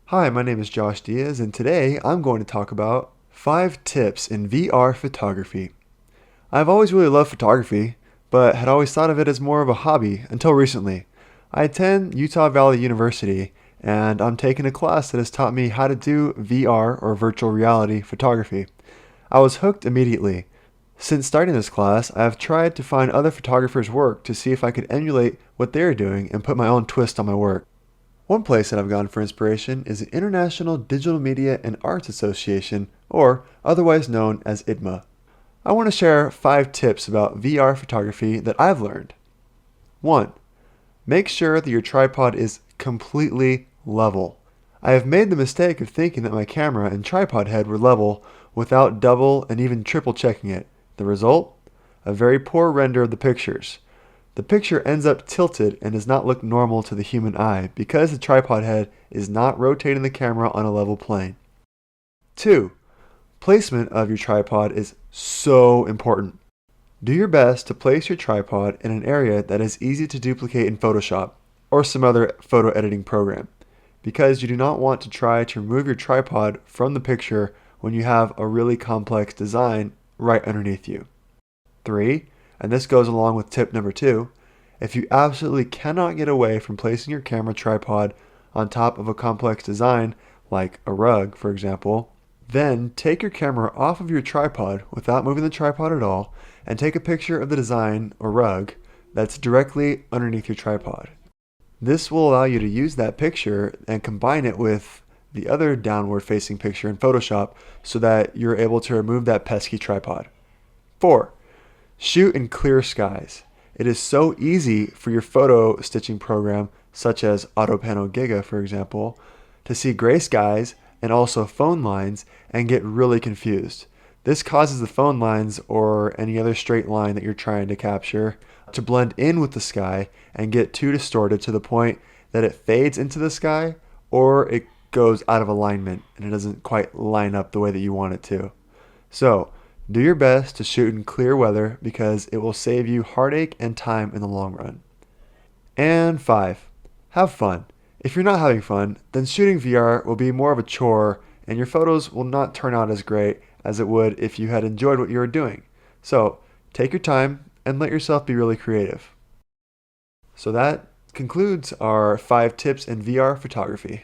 Hi, my name is Josh Diaz, and today I'm going to talk about 5 tips in VR photography. I've always really loved photography, but had always thought of it as more of a hobby until recently. I attend Utah Valley University, and I'm taking a class that has taught me how to do VR or virtual reality photography. I was hooked immediately. Since starting this class, I have tried to find other photographers' work to see if I could emulate what they're doing and put my own twist on my work. One place that I've gone for inspiration is the International Digital Media and Arts Association, or otherwise known as iDMAa. I want to share 5 tips about VR photography that I've learned. 1. Make sure that your tripod is completely level. I have made the mistake of thinking that my camera and tripod head were level without double and even triple checking it. The result? A very poor render of the pictures. The picture ends up tilted and does not look normal to the human eye because the tripod head is not rotating the camera on a level plane. 2. Placement of your tripod is so important. Do your best to place your tripod in an area that is easy to duplicate in Photoshop or some other photo editing program, because you do not want to try to remove your tripod from the picture when you have a really complex design right underneath you. 3. And this goes along with tip number 2, if you absolutely cannot get away from placing your camera tripod on top of a complex design, like a rug for example, then take your camera off of your tripod without moving the tripod at all and take a picture of the design or rug that's directly underneath your tripod. This will allow you to use that picture and combine it with the other downward facing picture in Photoshop so that you're able to remove that pesky tripod. 4. Shoot in clear skies. It is so easy for your photo stitching program, such as AutoPano Giga for example, to see gray skies and also phone lines and get really confused. This causes the phone lines or any other straight line that you're trying to capture to blend in with the sky and get too distorted to the point that it fades into the sky or it goes out of alignment and it doesn't quite line up the way that you want it to. So, do your best to shoot in clear weather because it will save you heartache and time in the long run. And 5. Have fun. If you're not having fun, then shooting VR will be more of a chore and your photos will not turn out as great as it would if you had enjoyed what you were doing. So, take your time and let yourself be really creative. So that concludes our 5 tips in VR photography.